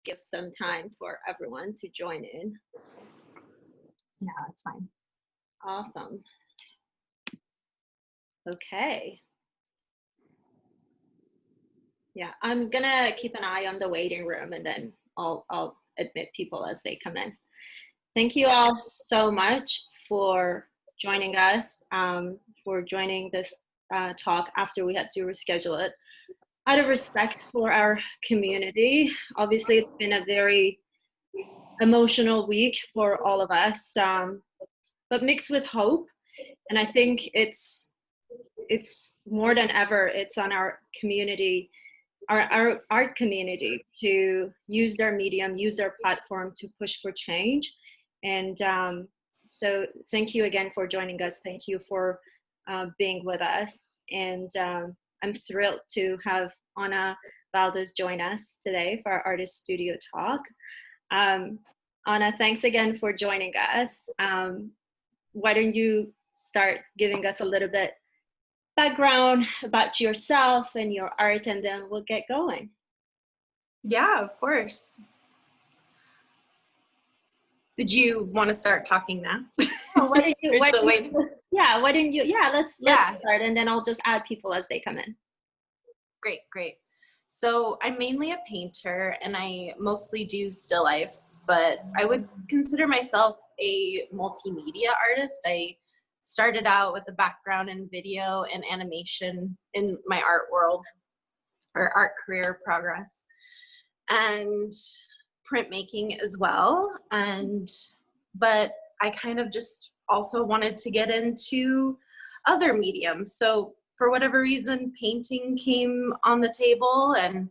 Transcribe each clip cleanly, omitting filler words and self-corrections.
give some time for everyone to join in. Yeah, that's fine. Awesome. Okay. Yeah, I'm gonna keep an eye on the waiting room, and then I'll admit people as they come in. Thank you all so much for joining us, for joining this talk after we had to reschedule it. Out of respect for our community, obviously it's been a very emotional week for all of us, but mixed with hope. And I think it's more than ever, it's on our community, our art community, to use their medium, use their platform to push for change. And so thank you again for joining us. Thank you for being with us. And I'm thrilled to have Anna Valdez join us today for our Artist Studio Talk. Anna, thanks again for joining us. Why don't you start giving us a little bit background about yourself and your art, and then we'll get going. Yeah, of course. Did you want to start talking now? Oh, why don't you? We're still waiting. Yeah, why don't you? Yeah, let's start, and then I'll just add people as they come in. Great. So I'm mainly a painter, and I mostly do still lifes, but I would consider myself a multimedia artist. I started out with a background in video and animation in my art world, or art career progress, and printmaking as well. But I kind of just also wanted to get into other mediums. So for whatever reason, painting came on the table, and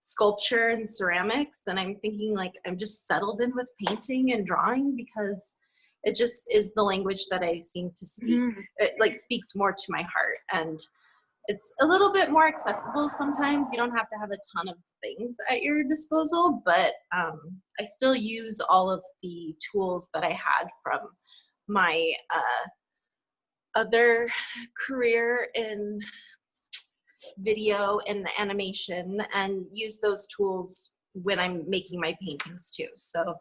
sculpture and ceramics. And I'm thinking, like, I'm just settled in with painting and drawing because it just is the language that I seem to speak. It like speaks more to my heart, and it's a little bit more accessible sometimes. You don't have to have a ton of things at your disposal, but I still use all of the tools that I had from my other career in video and animation, and use those tools when I'm making my paintings too. So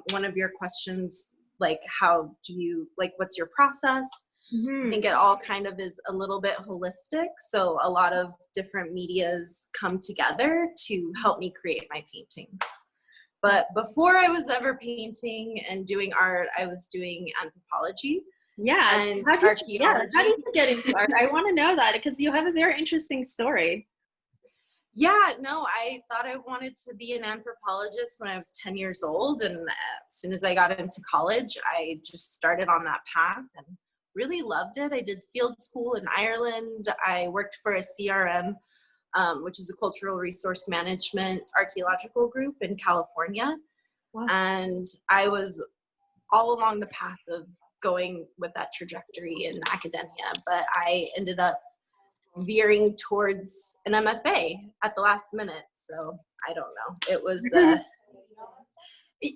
one of your questions, like, how do you, like, what's your process? I think it all kind of is a little bit holistic. So a lot of different medias come together to help me create my paintings. But before I was ever painting and doing art, I was doing anthropology. Yeah. And how did archaeology. How did you get into art? I want to know that, because you have a very interesting story. Yeah, no, I thought I wanted to be an anthropologist when I was 10 years old. And as soon as I got into college, I just started on that path and really loved it. I did field school in Ireland. I worked for a CRM, which is a cultural resource management archaeological group in California. Wow. And I was all along the path of going with that trajectory in academia, but I ended up veering towards an MFA at the last minute. So I don't know. It was,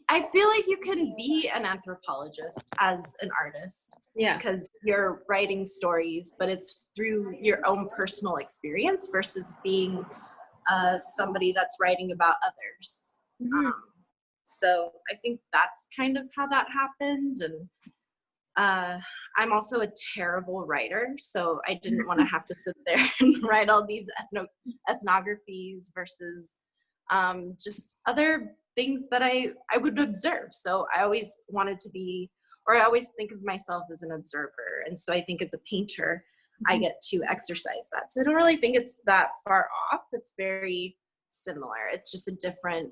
I feel like you can be an anthropologist as an artist. Yeah. Because you're writing stories, but it's through your own personal experience versus being somebody that's writing about others. So I think that's kind of how that happened. And I'm also a terrible writer, so I didn't want to have to sit there and write all these ethnographies versus just other things that I would observe. So I always wanted to be, or I always think of myself as an observer. And so I think as a painter, I get to exercise that. So I don't really think it's that far off. It's very similar. It's just a different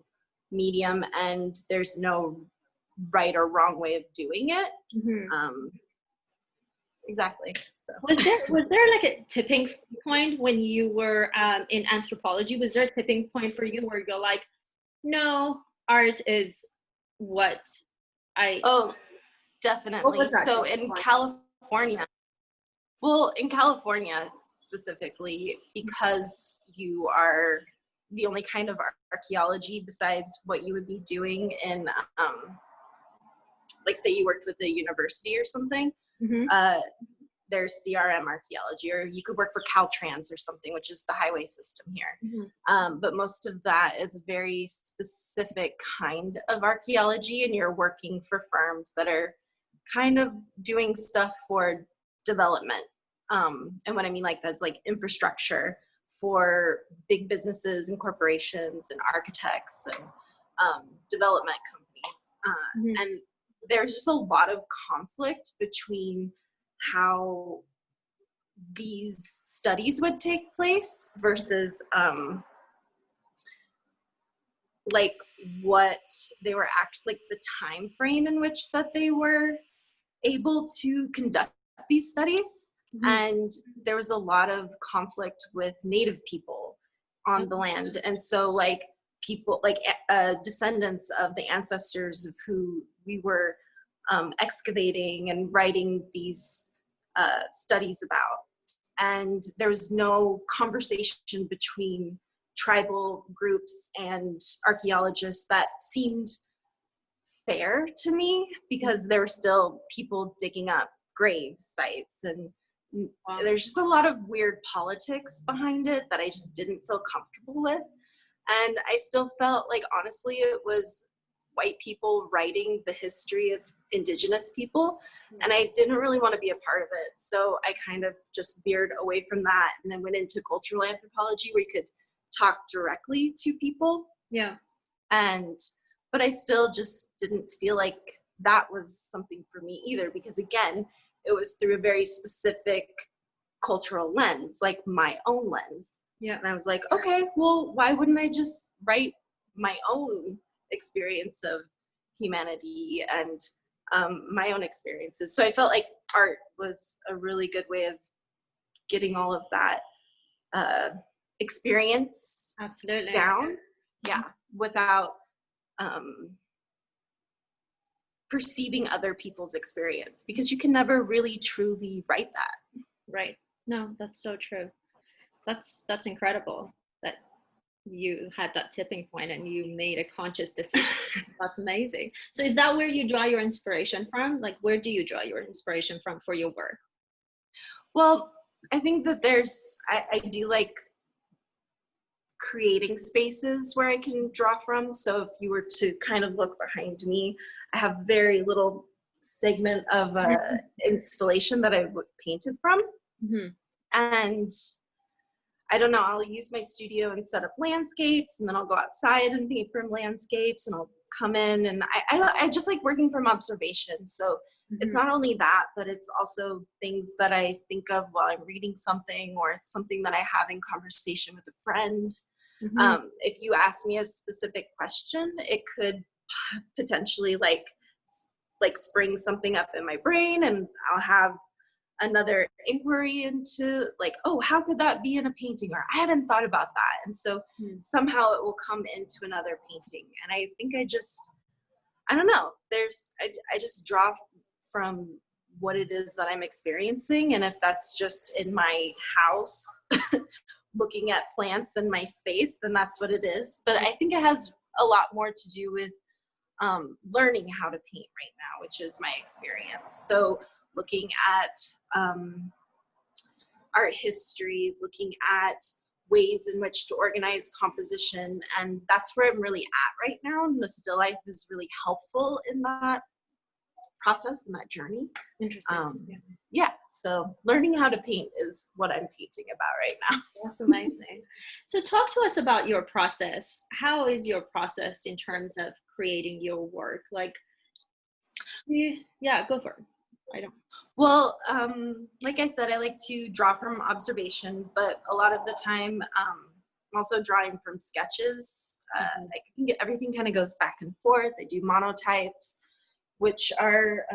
medium, and there's no right or wrong way of doing it. Exactly. So was there like a tipping point when you were in anthropology? Was there a tipping point for you where you're like, no, art is what I... Oh, definitely. So in California, well, in California specifically, because you are the only kind of archaeology besides what you would be doing in like, say you worked with a university or something, there's CRM archaeology, or you could work for Caltrans or something, which is the highway system here. But most of that is a very specific kind of archaeology, and you're working for firms that are kind of doing stuff for development. And what I mean like that's like infrastructure for big businesses and corporations and architects and development companies. And there's just a lot of conflict between how these studies would take place versus like what they were like the time frame in which that they were able to conduct these studies. And there was a lot of conflict with Native people on the land, and so like people like descendants of the ancestors of who we were excavating and writing these studies about. And there was no conversation between tribal groups and archaeologists that seemed fair to me, because there were still people digging up grave sites, and there's just a lot of weird politics behind it that I just didn't feel comfortable with. And I still felt like, honestly, it was white people writing the history of indigenous people, and I didn't really want to be a part of it. So I kind of just veered away from that and then went into cultural anthropology, where you could talk directly to people. But I still just didn't feel like that was something for me either, because again, it was through a very specific cultural lens, like my own lens. And I was like, okay, well, why wouldn't I just write my own experience of humanity and my own experiences? So I felt like art was a really good way of getting all of that experience down, without perceiving other people's experience, because you can never really truly write that. No, that's so true. That's incredible that you had that tipping point and you made a conscious decision. That's amazing. So is that where you draw your inspiration from? Like, where do you draw your inspiration from for your work? Well, I think that I do like creating spaces where I can draw from. So if you were to kind of look behind me, I have very little segment of installation that I painted from. And I don't know, I'll use my studio and set up landscapes, and then I'll go outside and paint from landscapes, and I'll come in, and I just like working from observation. So it's not only that, but it's also things that I think of while I'm reading something, or something that I have in conversation with a friend. If you ask me a specific question, it could potentially like spring something up in my brain, and I'll have another inquiry into like, oh, how could that be in a painting? Or I hadn't thought about that. And so somehow it will come into another painting. And I think I don't know, I just draw from what it is that I'm experiencing. And if that's just in my house, looking at plants in my space, then that's what it is. But I think it has a lot more to do with learning how to paint right now, which is my experience. So looking at art history, looking at ways in which to organize composition, and that's where I'm really at right now, and the still life is really helpful in that process and that journey. Interesting. So learning how to paint is what I'm painting about right now. That's amazing. So talk to us about your process. How is your process in terms of creating your work? Like, go for it. Well, like I said, I like to draw from observation, but a lot of the time I'm also drawing from sketches. I think everything kind of goes back and forth. I do monotypes, which are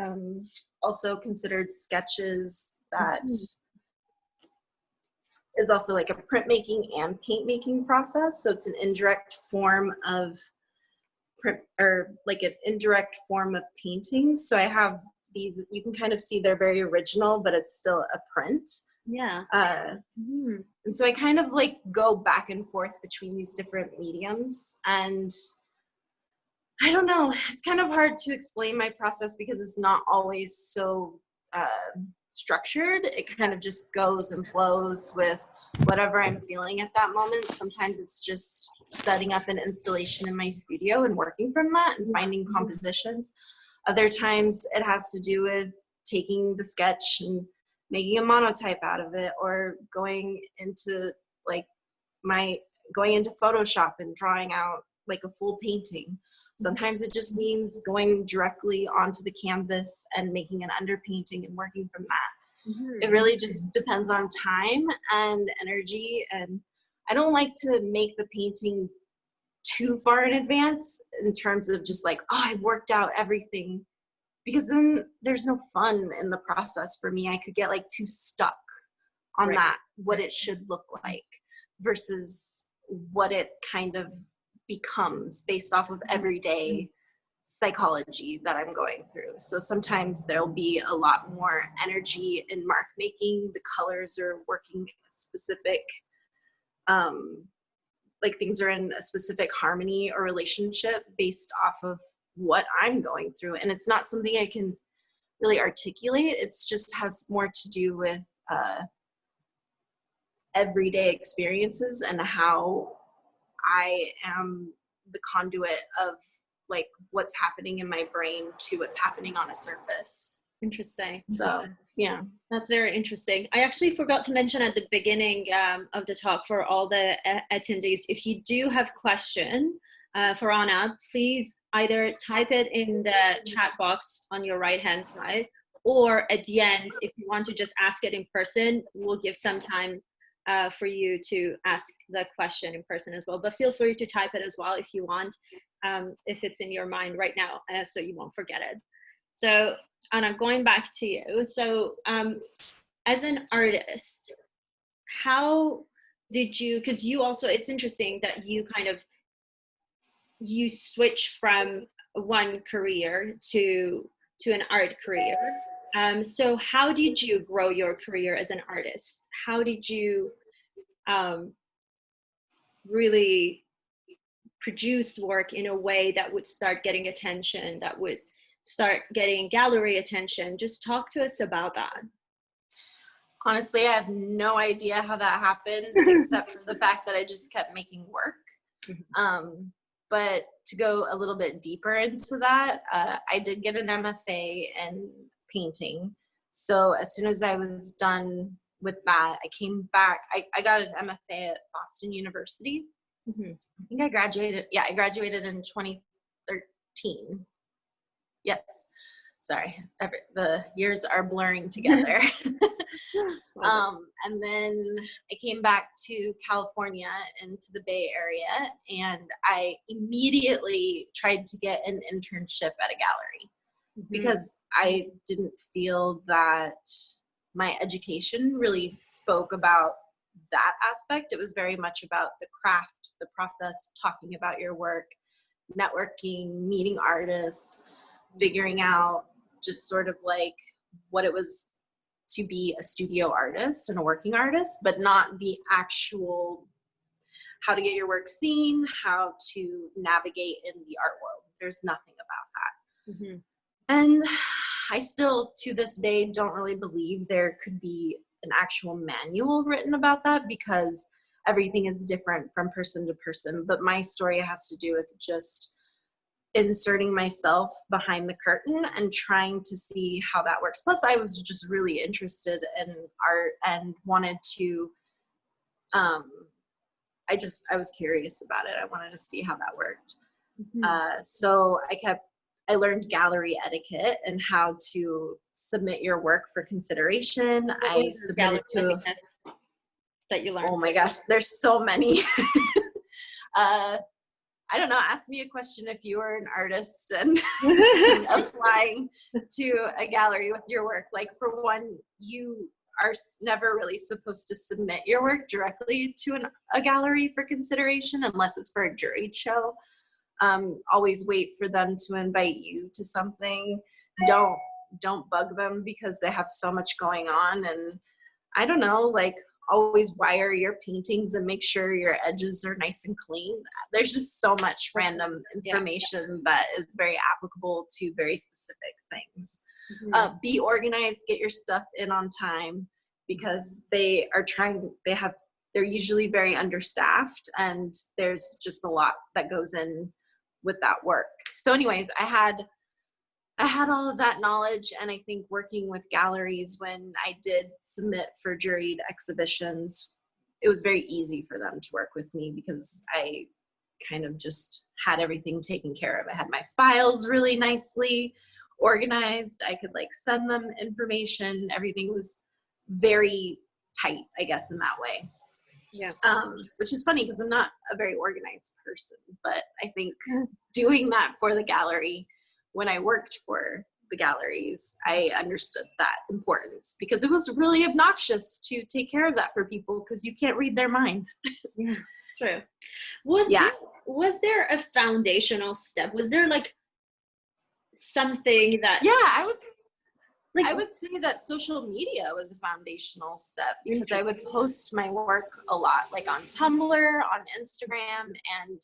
also considered sketches. That is also like a printmaking and paint making process. So it's an indirect form of print, or like an indirect form of painting. So I have these, you can kind of see they're very original, but it's still a print. And so I kind of like go back and forth between these different mediums, and I don't know, it's kind of hard to explain my process because it's not always so structured. It kind of just goes and flows with whatever I'm feeling at that moment. Sometimes it's just setting up an installation in my studio and working from that and finding compositions. Other times it has to do with taking the sketch and making a monotype out of it, or going into Photoshop and drawing out like a full painting. Sometimes it just means going directly onto the canvas and making an underpainting and working from that. Mm-hmm. It really just depends on time and energy. And I don't like to make the painting too far in advance in terms of just like, oh, I've worked out everything, because then there's no fun in the process for me. I could get like too stuck on that, what it should look like versus what it kind of becomes based off of everyday psychology that I'm going through. So sometimes there'll be a lot more energy in mark making. The colors are working specific, like things are in a specific harmony or relationship based off of what I'm going through. And it's not something I can really articulate. It's just has more to do with everyday experiences and how I am the conduit of like what's happening in my brain to what's happening on a surface. Interesting. So yeah, that's very interesting. I actually forgot to mention at the beginning of the talk for all the attendees, if you do have question for Anna, please either type it in the chat box on your right hand side, or at the end, if you want to just ask it in person, we'll give some time for you to ask the question in person as well. But feel free to type it as well if you want, if it's in your mind right now, so you won't forget it. So Anna, going back to you. So as an artist, how did you, because you also, it's interesting that you kind of, you switch from one career to an art career. So how did you grow your career as an artist? How did you really produce work in a way that would start getting attention, that would start getting gallery attention? Just talk to us about that. Honestly, I have no idea how that happened, except for the fact that I just kept making work. But to go a little bit deeper into that, I did get an MFA in painting. So as soon as I was done with that, I came back. I got an MFA at Boston University. Mm-hmm. I think I graduated. Yeah, I graduated in 2013. Yes. Sorry, the years are blurring together. And then I came back to California, into the Bay Area, and I immediately tried to get an internship at a gallery. Mm-hmm. Because I didn't feel that my education really spoke about that aspect. It was very much about the craft, the process, talking about your work, networking, meeting artists, figuring out just sort of like what it was to be a studio artist and a working artist, but not the actual how to get your work seen, how to navigate in the art world. There's nothing about that. Mm-hmm. And I still, to this day, don't really believe there could be an actual manual written about that, because everything is different from person to person. But my story has to do with just inserting myself behind the curtain and trying to see how that works. Plus, I was just really interested in art and wanted to, I was curious about it. I wanted to see how that worked. Mm-hmm. So I learned gallery etiquette and how to submit your work for consideration. I submitted to that you learned. Oh my gosh, there's so many. I don't know, ask me a question if you were an artist and applying to a gallery with your work. Like, for one, you are never really supposed to submit your work directly to a gallery for consideration unless it's for a juried show. Always wait for them to invite you to something. Don't bug them because they have so much going on. And I don't know, like, always wire your paintings and make sure your edges are nice and clean. There's just so much random information that is very applicable to very specific things. Mhm. Be organized, get your stuff in on time, because they're usually very understaffed, and there's just a lot that goes in with that work. So anyways, I had all of that knowledge, and I think working with galleries when I did submit for juried exhibitions, it was very easy for them to work with me because I kind of just had everything taken care of. I had my files really nicely organized. I could like send them information. Everything was very tight, I guess, in that way. Yeah. Which is funny because I'm not a very organized person, but I think doing that for the gallery, when I worked for the galleries, I understood that importance, because it was really obnoxious to take care of that for people because you can't read their mind. Yeah, it's true. Yeah. Was there a foundational step? Was there like something that Yeah, I like would say that social media was a foundational step, because I would post my work a lot, like on Tumblr, on Instagram, and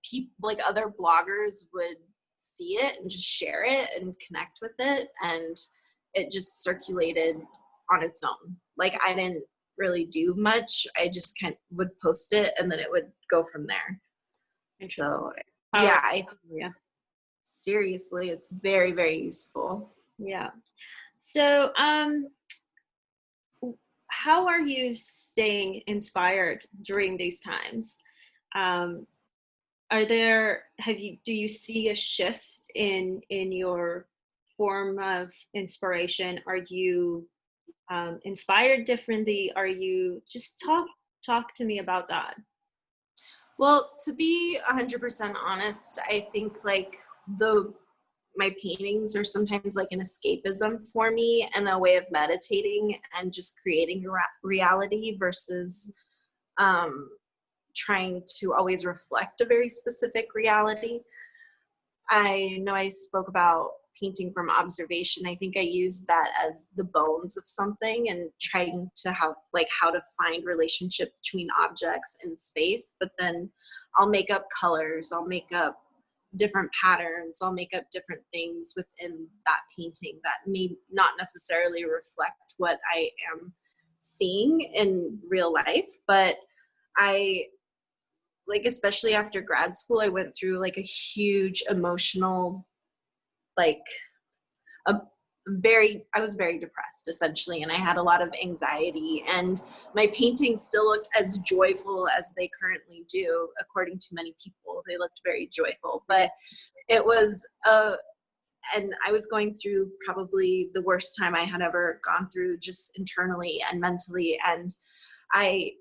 people like other bloggers would see it and just share it and connect with it, and it just circulated on its own. Like I didn't really do much. I just kind of would post it and then it would go from there. So yeah, yeah. Seriously, it's very, very useful. Yeah. So, how are you staying inspired during these times? Um, do you see a shift in your form of inspiration? Are you inspired differently? Are you just talk to me about that? Well, to be 100% honest, I think like my paintings are sometimes like an escapism for me and a way of meditating and just creating reality versus trying to always reflect a very specific reality. I know I spoke about painting from observation. I think I use that as the bones of something and trying to have like how to find relationship between objects in space, but then I'll make up colors, I'll make up different patterns, I'll make up different things within that painting that may not necessarily reflect what I am seeing in real life. But I like, especially after grad school, I went through like a huge emotional, like a I was very depressed essentially, and I had a lot of anxiety, and my paintings still looked as joyful as they currently do. According to many people, they looked very joyful, but it was and I was going through probably the worst time I had ever gone through, just internally and mentally. And I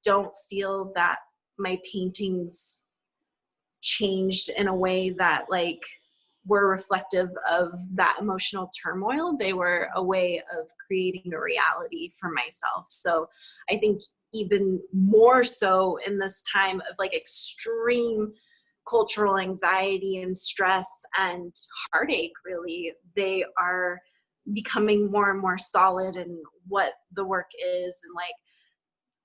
don't feel that my paintings changed in a way that like were reflective of that emotional turmoil. They were a way of creating a reality for myself. So I think even more so in this time of like extreme cultural anxiety and stress and heartache, really, they are becoming more and more solid in what the work is, and like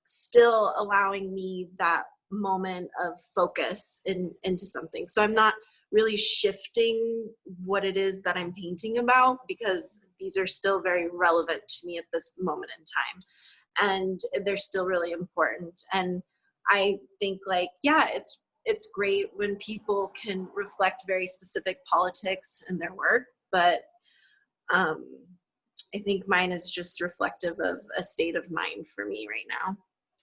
still allowing me that moment of focus into something. So I'm not really shifting what it is that I'm painting about, because these are still very relevant to me at this moment in time, and they're still really important. And I think like, yeah, it's great when people can reflect very specific politics in their work, but I think mine is just reflective of a state of mind for me right now.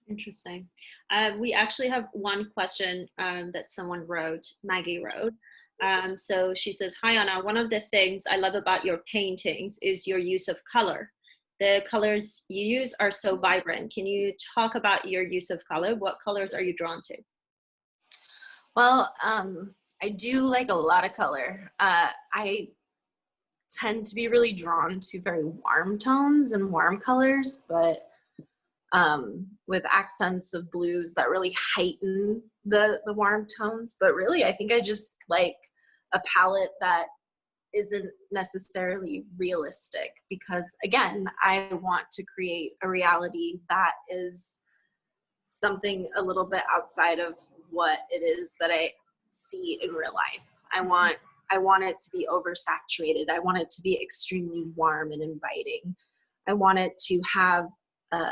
Interesting. We actually have one question that someone wrote, Maggie wrote. So she says, "Hi Anna, one of the things I love about your paintings is your use of color. The colors you use are so vibrant. Can you talk about your use of color? What colors are you drawn to?" Well, I do like a lot of color. I tend to be really drawn to very warm tones and warm colors, but with accents of blues that really heighten the warm tones. But really, I think I just like a palette that isn't necessarily realistic, because again, I want to create a reality that is something a little bit outside of what it is that I see in real life. I want I want it to be oversaturated. I want it to be extremely warm and inviting. I want it to have a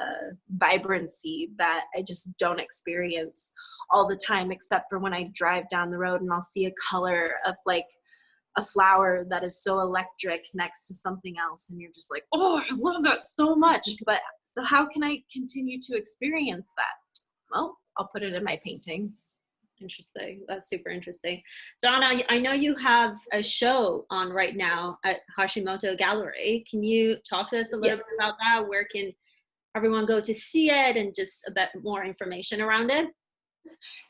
vibrancy that I just don't experience all the time, except for when I drive down the road and I'll see a color of like a flower that is so electric next to something else. And you're just like, oh, I love that so much. But so how can I continue to experience that? Well, I'll put it in my paintings. Interesting. That's super interesting. So Anna, I know you have a show on right now at Hashimoto Gallery. Can you talk to us a little bit about that? Where can everyone go to see it and just a bit more information around it?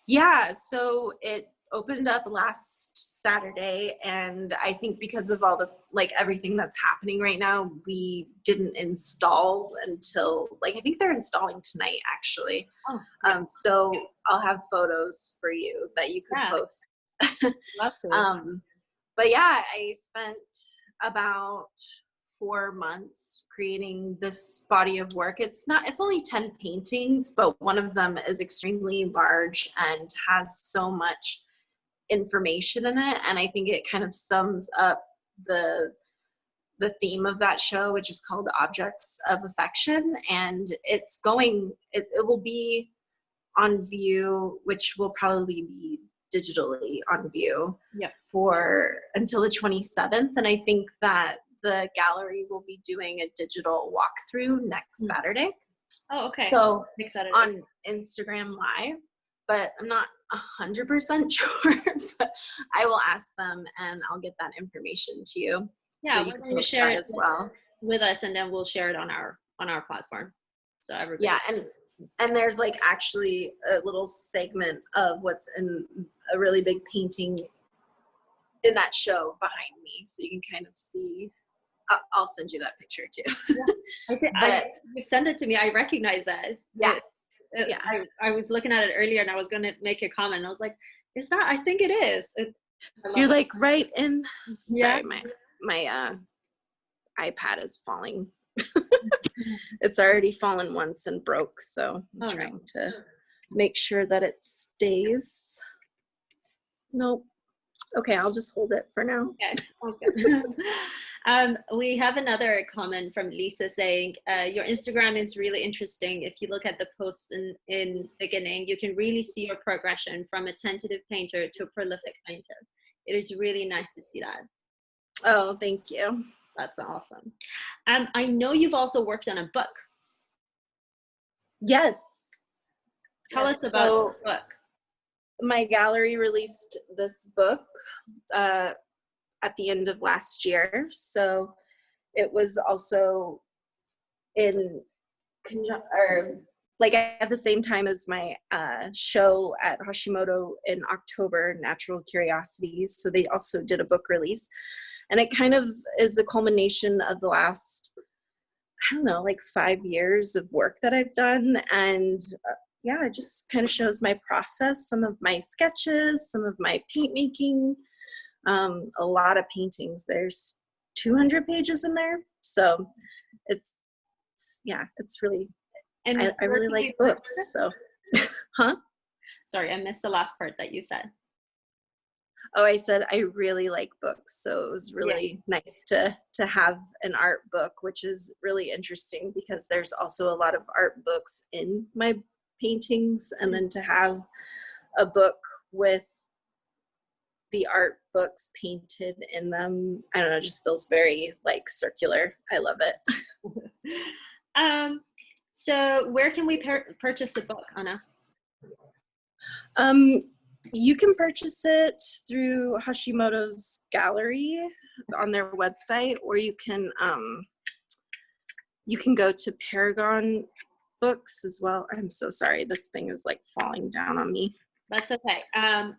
Yeah, so it opened up last Saturday, and I think because of all the everything that's happening right now, we didn't install until I think they're installing tonight actually. Oh, yeah. So I'll have photos for you that you could post. Love to. But yeah, I spent about 4 months creating this body of work. It's only 10 paintings, but one of them is extremely large and has so much information in it, and I think it kind of sums up the theme of that show, which is called Objects of Affection. And it will be on view, which will probably be digitally on view for until the 27th. And I think that the gallery will be doing a digital walkthrough next Saturday. Oh, okay. So on Instagram Live, but I'm not 100% sure, but I will ask them and I'll get that information to you. Yeah, so you can share it as well with us, and then we'll share it on our platform. So everybody. Yeah, and there's actually a little segment of what's in a really big painting in that show behind me, so you can kind of see. I'll send you that picture too. Yeah. You send it to me. I recognize that. Yeah. I was looking at it earlier and I was going to make a comment. I was like, is that? I think it is. You're right in. Sorry, my iPad is falling. It's already fallen once and broke, so I'm trying to make sure that it stays. Nope. Okay, I'll just hold it for now. Okay. We have another comment from Lisa saying, your Instagram is really interesting. If you look at the posts in beginning, you can really see your progression from a tentative painter to a prolific painter. It is really nice to see that. Oh, thank you. That's awesome. I know you've also worked on a book. Yes. Tell us about the book. My gallery released this book at the end of last year. So it was also in at the same time as my show at Hashimoto in October, Natural Curiosities. So they also did a book release. And it kind of is a culmination of the last, 5 years of work that I've done. And it just kind of shows my process, some of my sketches, some of my paint making, a lot of paintings. There's 200 pages in there. So it's really, and I really like books. So, Sorry, I missed the last part that you said. Oh, I said I really like books, so it was really nice to have an art book, which is really interesting because there's also a lot of art books in my paintings, and then to have a book with the art books painted in them, I don't know, it just feels very circular. I love it. So where can we purchase the book, Anna? You can purchase it through Hashimoto's gallery on their website, or you can go to Paragon Books as well. I'm so sorry. This thing is falling down on me. That's okay.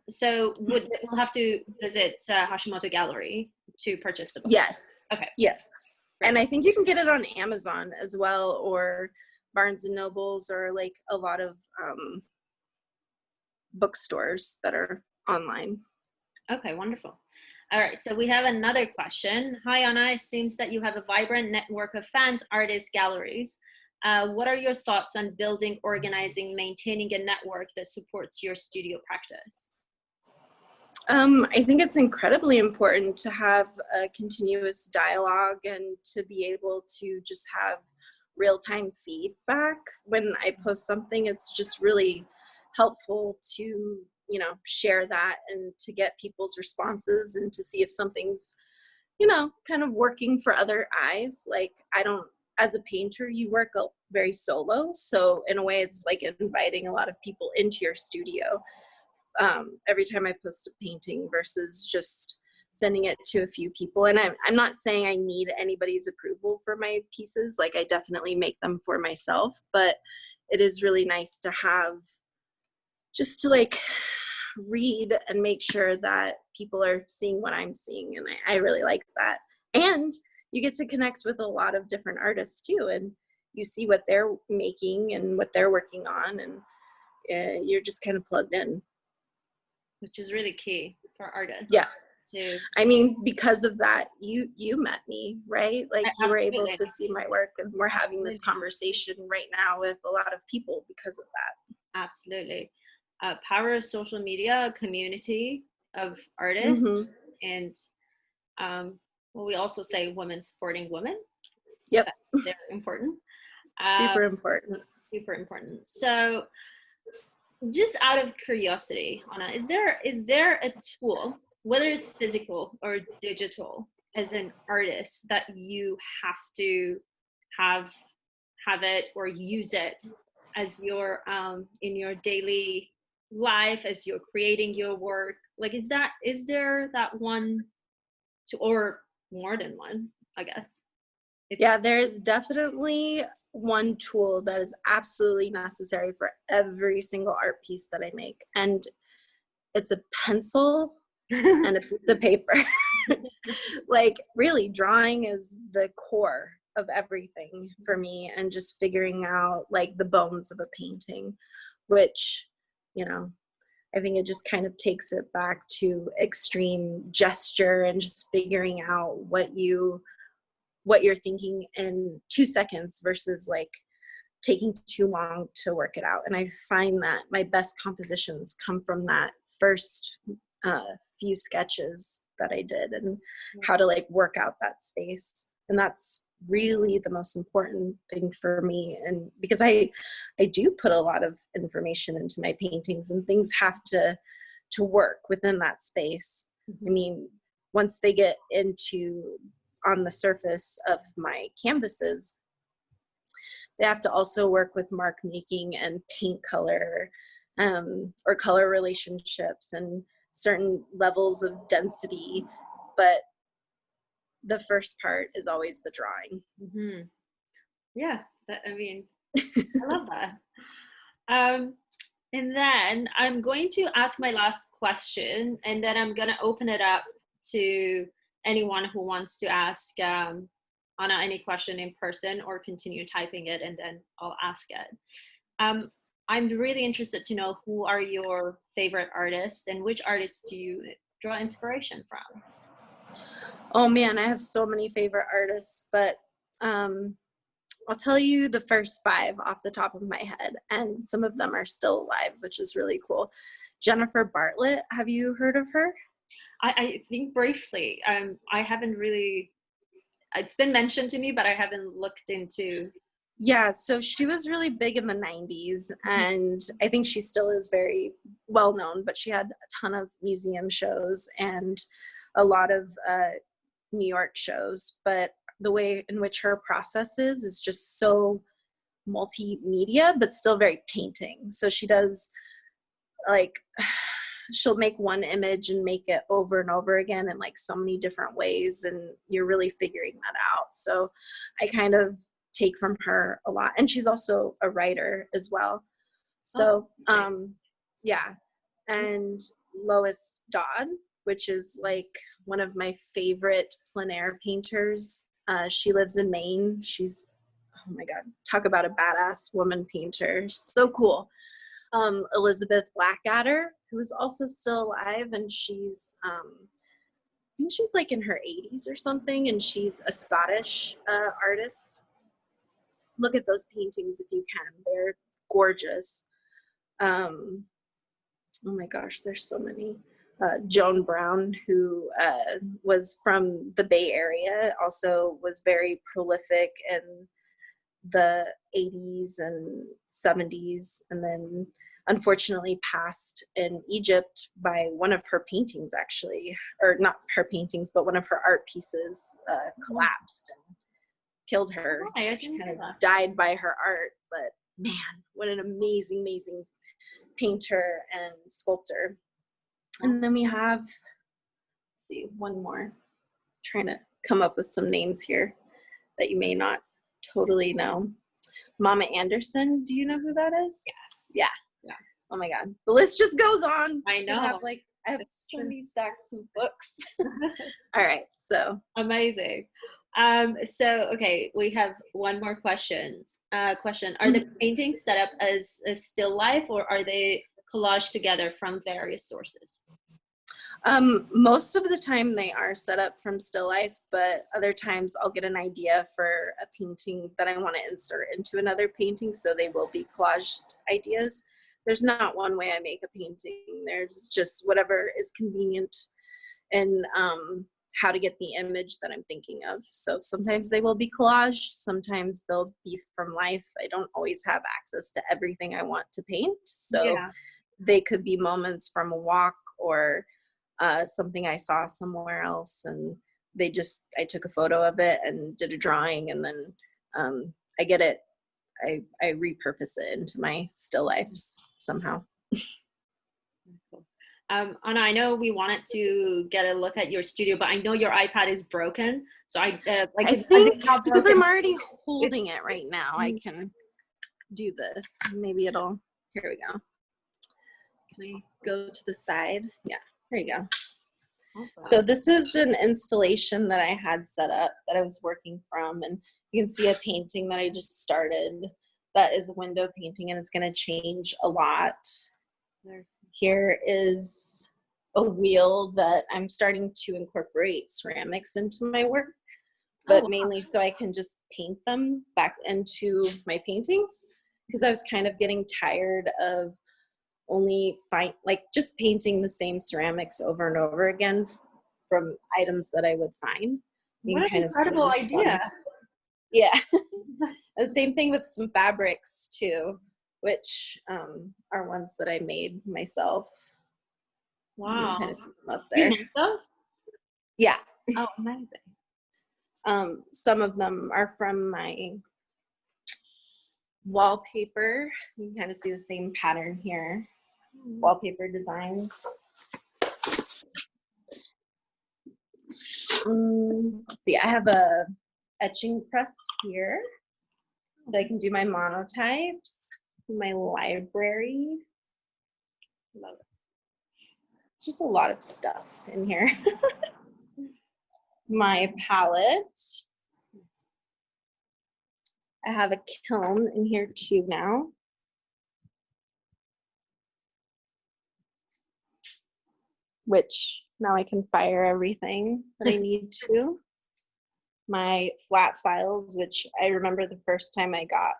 So we'll have to visit Hashimoto Gallery to purchase the book. Yes. Okay. Yes. Great. And I think you can get it on Amazon as well, or Barnes and Nobles, or a lot of bookstores that are online. Okay, wonderful. All right, so we have another question. Hi, Anna. It seems that you have a vibrant network of fans, artists, galleries. What are your thoughts on building, organizing, maintaining a network that supports your studio practice? I think it's incredibly important to have a continuous dialogue and to be able to just have real-time feedback. When I post something, it's just really helpful to, you know, share that and to get people's responses and to see if something's, you know, kind of working for other eyes. Like, as a painter, you work very solo. So in a way, it's like inviting a lot of people into your studio every time I post a painting versus just sending it to a few people. And I'm not saying I need anybody's approval for my pieces. Like, I definitely make them for myself, but it is really nice to have just to like read and make sure that people are seeing what I'm seeing. And I really like that. And you get to connect with a lot of different artists too. And you see what they're making and what they're working on. And you're just kind of plugged in. Which is really key for artists. Yeah. I mean, because of that, you met me, right? Like, you were able to see my work, and we're having this conversation right now with a lot of people because of that. Absolutely. Power of social media, community of artists, and well, we also say women supporting women. Yep. They're important. Super important. Super important. So, just out of curiosity, Anna, is there a tool, whether it's physical or digital, as an artist that you have to have it or use it as your in your daily life as you're creating your work? Like, is there that one or more than one, I guess? Yeah, there is definitely one tool that is absolutely necessary for every single art piece that I make, and it's a pencil and a piece of paper. Like, really, drawing is the core of everything for me, and just figuring out like the bones of a painting, which, you know, I think it just kind of takes it back to extreme gesture and just figuring out what you're thinking in 2 seconds versus like taking too long to work it out. And I find that my best compositions come from that first few sketches that I did, and how to like work out that space. And that's really the most important thing for me. And because I do put a lot of information into my paintings, and things have to work within that space. I mean, once they get into on the surface of my canvases, they have to also work with mark making and paint color, or color relationships and certain levels of density. But the first part is always the drawing. Yeah, I mean, I love that. And then I'm going to ask my last question, and then I'm going to open it up to anyone who wants to ask Anna any question in person, or continue typing it and then I'll ask it. I'm really interested to know, who are your favorite artists, and which artists do you draw inspiration from? Oh man, I have so many favorite artists, but I'll tell you the first 5 off the top of my head, and some of them are still alive, which is really cool. Jennifer Bartlett, have you heard of her? I think briefly. I haven't really, it's been mentioned to me, but I haven't looked into. Yeah, so she was really big in the 90s, and I think she still is very well known, but she had a ton of museum shows and a lot of New York shows. But the way in which her process is just so multimedia, but still very painting. So she does, like, she'll make one image and make it over and over again in like so many different ways, and you're really figuring that out. So I kind of take from her a lot, and she's also a writer as well. So yeah. And Lois Dodd, which is like one of my favorite plein air painters. She lives in Maine. She's, oh my God, talk about a badass woman painter. So cool. Elizabeth Blackadder, who is also still alive, and she's, I think she's like in her 80s or something, and she's a Scottish artist. Look at those paintings if you can. They're gorgeous. Oh my gosh, there's so many. Joan Brown, who was from the Bay Area, also was very prolific in the 80s and 70s, and then unfortunately passed in Egypt by one of her paintings, actually, or not her paintings, but one of her art pieces collapsed and killed her. She kind of died by her art, but man, what an amazing, amazing painter and sculptor. And then we have, let's see, one more. Trying to come up with some names here that you may not totally know. Mama Anderson, do you know who that is? Yeah. Oh my God, the list just goes on. I know. I have so many stacks of books. All right, so amazing. So okay, we have one more question. Are the paintings set up as a still life, or are they collaged together from various sources? Most of the time they are set up from still life, but other times I'll get an idea for a painting that I want to insert into another painting, so they will be collaged ideas. There's not one way I make a painting. There's just whatever is convenient and how to get the image that I'm thinking of. So sometimes they will be collaged, sometimes they'll be from life. I don't always have access to everything I want to paint, so they could be moments from a walk or something I saw somewhere else, and I took a photo of it and did a drawing, and then I repurpose it into my still lifes somehow. Cool. Anna, I know we wanted to get a look at your studio, but I know your iPad is broken, so I think because I'm already holding it right now, I can do this. Maybe it'll. Here we go. Can I go to the side? Yeah. There you go. Awesome. So this is an installation that I had set up that I was working from, and you can see a painting that I just started that is a window painting, and it's going to change a lot. Here is a wheel that I'm starting to incorporate ceramics into my work, but mainly so I can just paint them back into my paintings, because I was kind of getting tired of just painting the same ceramics over and over again from items that I would find. What an incredible idea. Yeah. And same thing with some fabrics too, which are ones that I made myself. Wow. Kind of see them up there. You made those? Yeah. Oh, amazing. Some of them are from my wallpaper. You can kind of see the same pattern here. Wallpaper designs. Let's see, I have a etching press here, so I can do my monotypes, my library. Love it. Just a lot of stuff in here. My palette. I have a kiln in here too now. Which now I can fire everything that I need to. My flat files, which I remember the first time I got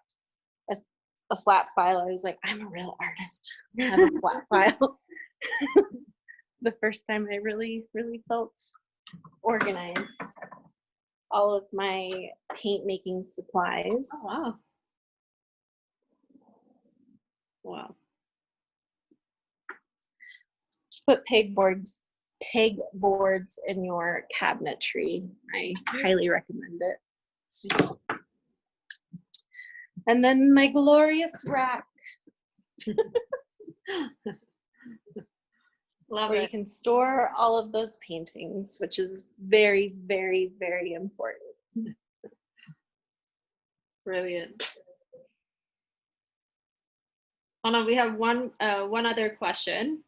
a flat file, I was like, I'm a real artist. I have a flat file. The first time I really, really felt organized. All of my paint making supplies. Oh, wow. Wow. Put pegboards in your cabinetry. I highly recommend it. And then my glorious rack. Where you can store all of those paintings, which is very, very, very important. Brilliant. Anna, we have one other question.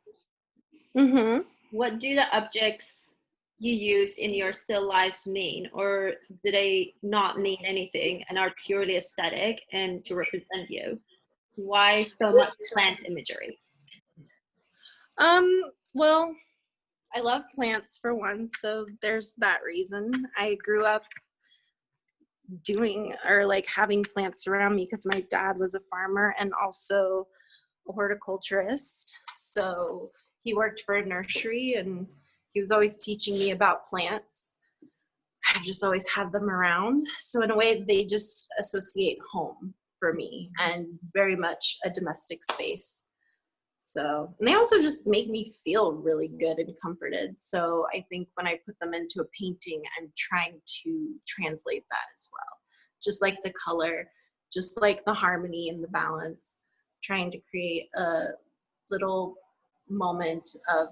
Mm-hmm. What do the objects you use in your still lives mean, or do they not mean anything and are purely aesthetic and to represent you? Why so much plant imagery? Well, I love plants for one, so there's that reason. I grew up having plants around me because my dad was a farmer and also a horticulturist. So he worked for a nursery, and he was always teaching me about plants. I've just always had them around. So in a way, they just associate home for me, and very much a domestic space. So, and they also just make me feel really good and comforted. So I think when I put them into a painting, I'm trying to translate that as well. Just like the color, just like the harmony and the balance, trying to create a little moment of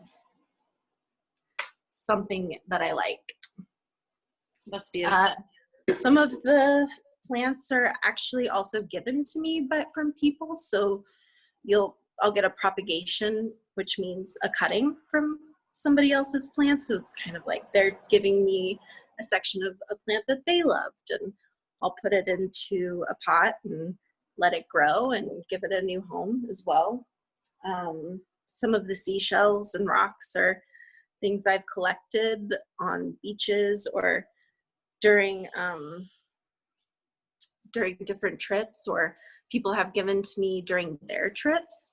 something that I like. That's beautiful. Some of the plants are actually also given to me from people. So I'll get a propagation, which means a cutting from somebody else's plant. So it's kind of like they're giving me a section of a plant that they loved, and I'll put it into a pot and let it grow and give it a new home as well. Some of the seashells and rocks are things I've collected on beaches or during different trips, or people have given to me during their trips,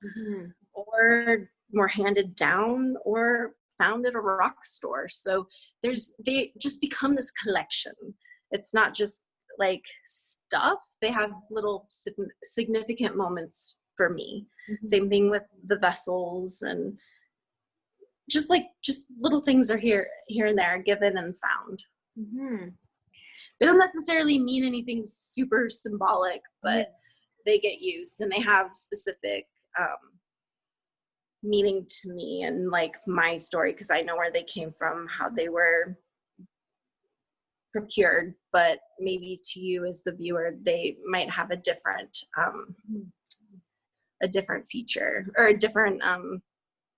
or more handed down or found at a rock store. So they just become this collection. It's not just like stuff. They have little significant moments for me. Same thing with the vessels, and just little things are here and there, given and found. They don't necessarily mean anything super symbolic, but they get used, and they have specific meaning to me and like my story, because I know where they came from, how they were procured, but maybe to you as the viewer, they might have a different feature or a different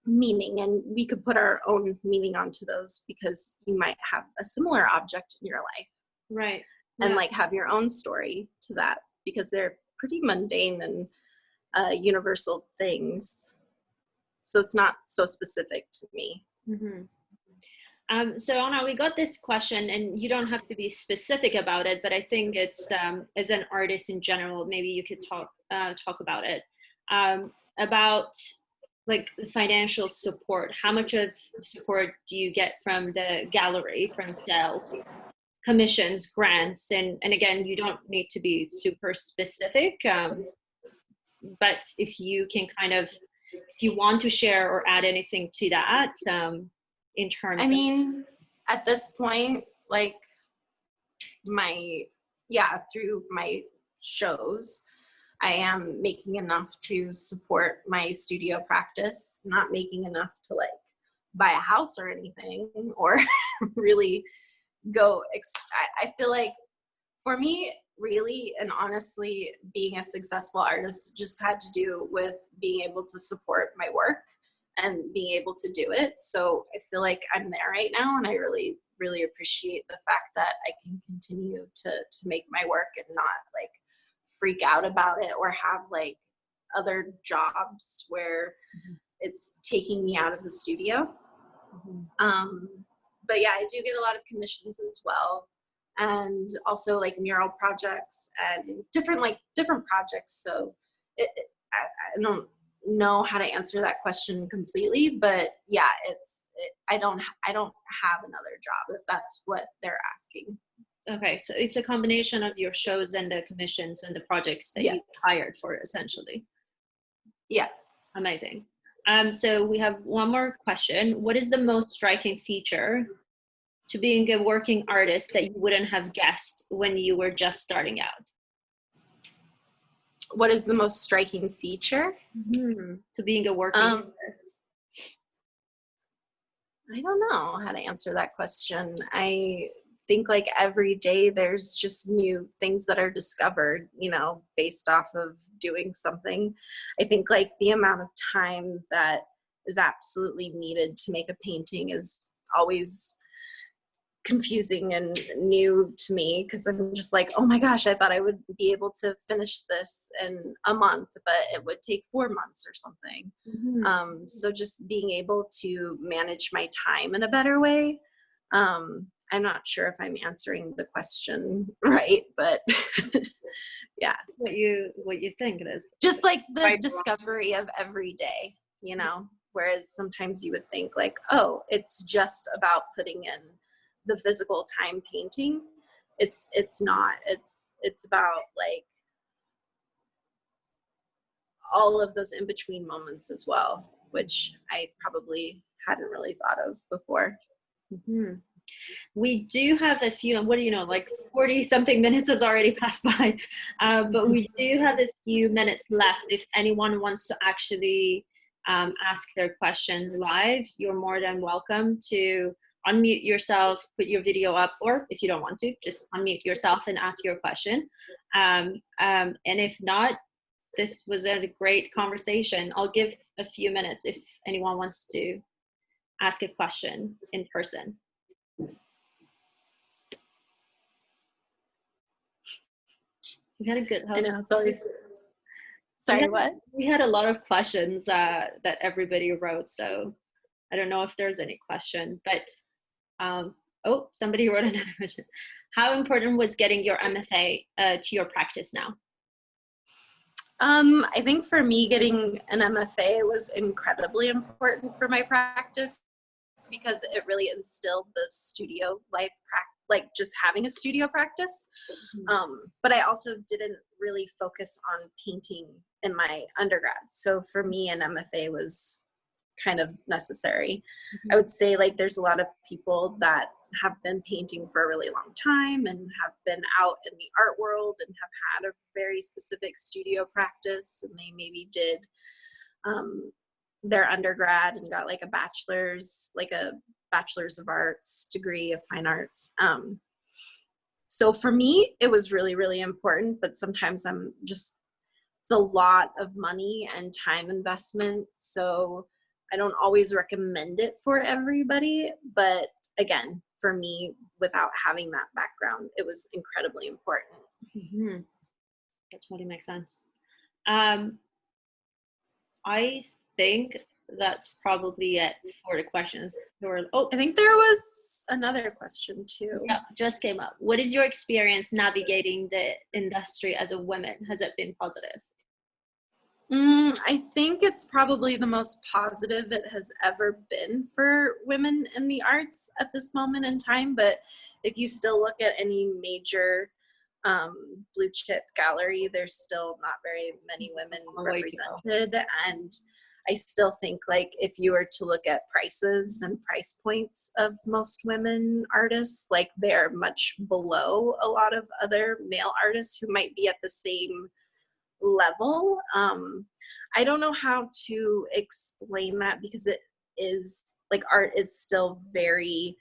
meaning, and we could put our own meaning onto those, because you might have a similar object in your life. Right. And like have your own story to that, because they're pretty mundane and universal things. So it's not so specific to me. So Anna, we got this question, and you don't have to be specific about it, but I think it's as an artist in general, maybe you could talk about it, about like financial support. How much of support do you get from the gallery, from sales, commissions, grants, and again, you don't need to be super specific, but if you can if you want to share or add anything to that, in terms at this point, like through my shows, I am making enough to support my studio practice, not making enough to like buy a house or anything, or really go. I feel like for me, really and honestly, being a successful artist just had to do with being able to support my work and being able to do it. So I feel like I'm there right now, and I really, really appreciate the fact that I can continue to make my work and not like freak out about it or have like other jobs where it's taking me out of the studio. But yeah, I do get a lot of commissions as well, and also like mural projects and different projects. So I don't know how to answer that question completely, but yeah, I don't have another job, if that's what they're asking. Okay, so it's a combination of your shows and the commissions and the projects that you hired for, essentially. Yeah. Amazing. So we have one more question. What is the most striking feature to being a working artist that you wouldn't have guessed when you were just starting out? What is the most striking feature? To being a working artist? I don't know how to answer that question. I think like every day there's just new things that are discovered, based off of doing something. I think like the amount of time that is absolutely needed to make a painting is always confusing and new to me, because I'm just like, oh my gosh, I thought I would be able to finish this in a month, but it would take 4 months or something. So just being able to manage my time in a better way. I'm not sure if I'm answering the question right, but yeah. What you think it is. Just like the discovery of every day, Whereas sometimes you would think like, oh, it's just about putting in the physical time painting. It's not. It's about like all of those in between moments as well, which I probably hadn't really thought of before. Mm-hmm. We do have a few, and what do you know, like 40 something minutes has already passed by, but we do have a few minutes left. If anyone wants to actually ask their question live, you're more than welcome to unmute yourself, put your video up, or if you don't want to, just unmute yourself and ask your question. And if not, this was a great conversation. I'll give a few minutes if anyone wants to ask a question in person. We had a good host. I know, it's always, sorry, what? We had a lot of questions that everybody wrote, so I don't know if there's any question, but oh, somebody wrote another question. How important was getting your MFA to your practice now? I think for me, getting an MFA was incredibly important for my practice because it really instilled the studio life like just having a studio practice. But I also didn't really focus on painting in my undergrad. So for me, an MFA was kind of necessary. I would say like there's a lot of people that have been painting for a really long time and have been out in the art world and have had a very specific studio practice, and they maybe did their undergrad and got like a bachelor's of arts degree of fine arts. So for me, it was really, really important, but sometimes it's a lot of money and time investment. So I don't always recommend it for everybody, but again, for me, without having that background, it was incredibly important. Mm-hmm. That totally makes sense. I think that's probably it for the questions. I think there was another question too. Yeah, just came up. What is your experience navigating the industry as a woman? Has it been positive? I think it's probably the most positive it has ever been for women in the arts at this moment in time. But if you still look at any major blue chip gallery, there's still not very many women represented. And I still think like if you were to look at prices and price points of most women artists, like they're much below a lot of other male artists who might be at the same level. I don't know how to explain that because it is like art is still very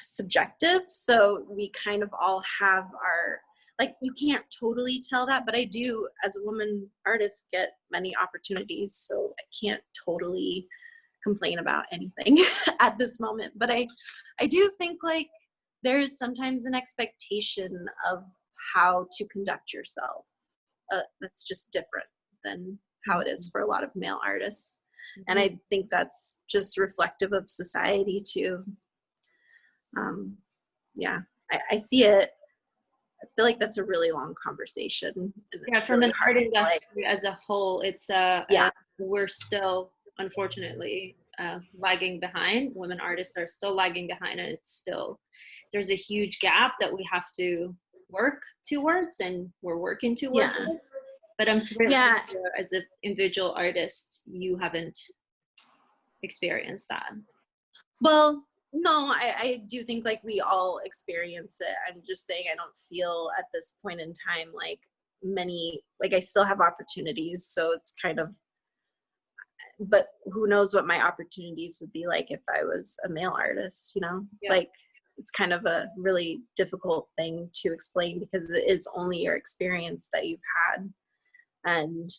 subjective. So we kind of all have our, like, you can't totally tell that, but I do as a woman artist get many opportunities. So I can't totally complain about anything at this moment. But I do think like there is sometimes an expectation of how to conduct yourself. That's just different than how it is for a lot of male artists. And I think that's just reflective of society too. Yeah, I see it. I feel like that's a really long conversation. Yeah, from an art industry as a whole, it's we're still unfortunately lagging behind. Women artists are still lagging behind, and it's still, there's a huge gap that we have to work towards, and we're working towards it. But I'm thrilled as an individual artist, you haven't experienced that. Well, no, I do think like we all experience it. I'm just saying I don't feel at this point in time like I still have opportunities. So it's kind of, but who knows what my opportunities would be like if I was a male artist, you know? Yeah. Like it's kind of a really difficult thing to explain because it is only your experience that you've had. And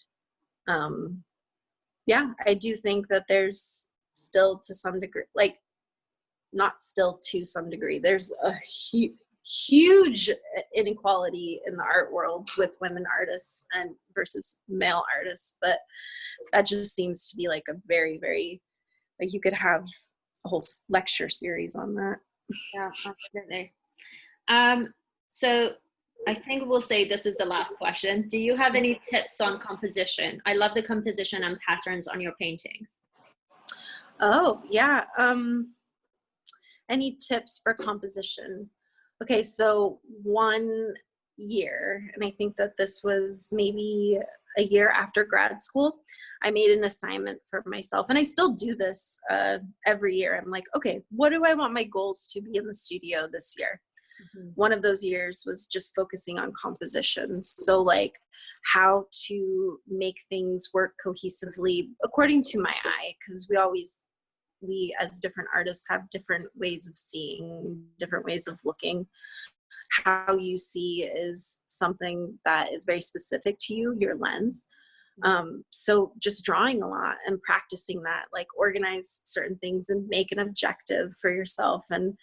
I do think that there's still to some degree, like not still to some degree, there's a huge inequality in the art world with women artists and versus male artists. But that just seems to be like a very, very, like you could have a whole lecture series on that. Yeah, absolutely. So I think we'll say this is the last question. Do you have any tips on composition? I love the composition and patterns on your paintings. Oh, yeah. Any tips for composition? Okay, so one year, and I think that this was maybe a year after grad school, I made an assignment for myself, and I still do this every year. I'm like, okay, what do I want my goals to be in the studio this year? Mm-hmm. One of those years was just focusing on composition. So like how to make things work cohesively according to my eye, because we as different artists have different ways of seeing, different ways of looking. How you see is something that is very specific to you, your lens. So just drawing a lot and practicing that, like organize certain things and make an objective for yourself. And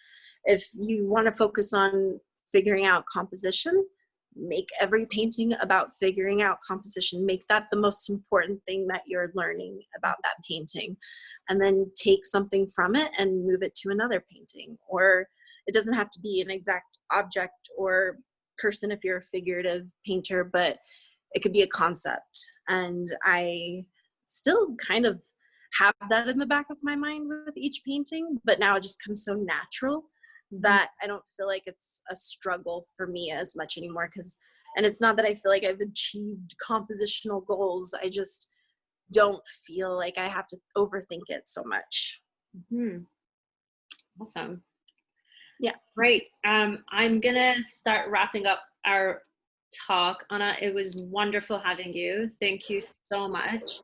if you want to focus on figuring out composition, make every painting about figuring out composition. Make that the most important thing that you're learning about that painting, and then take something from it and move it to another painting. Or it doesn't have to be an exact object or person if you're a figurative painter, but it could be a concept. And I still kind of have that in the back of my mind with each painting, but now it just comes so natural that I don't feel like it's a struggle for me as much anymore. And it's not that I feel like I've achieved compositional goals. I just don't feel like I have to overthink it so much. Mm-hmm. Awesome. Yeah. Great. I'm going to start wrapping up our talk. Anna, it was wonderful having you. Thank you so much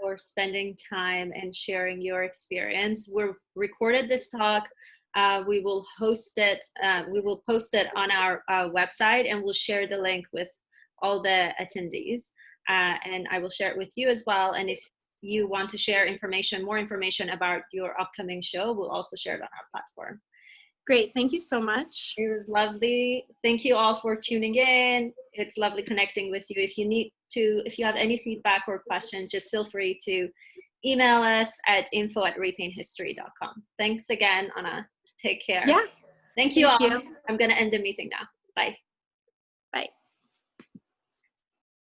for spending time and sharing your experience. We've recorded this talk. We will host it. We will post it on our website, and we'll share the link with all the attendees. And I will share it with you as well. And if you want to share more information about your upcoming show, we'll also share it on our platform. Great. Thank you so much. It was lovely. Thank you all for tuning in. It's lovely connecting with you. If you have any feedback or questions, just feel free to email us at info@repainthistory.com. Thanks again, Anna. Take care. Yeah. Thank you all. I'm going to end the meeting now. Bye.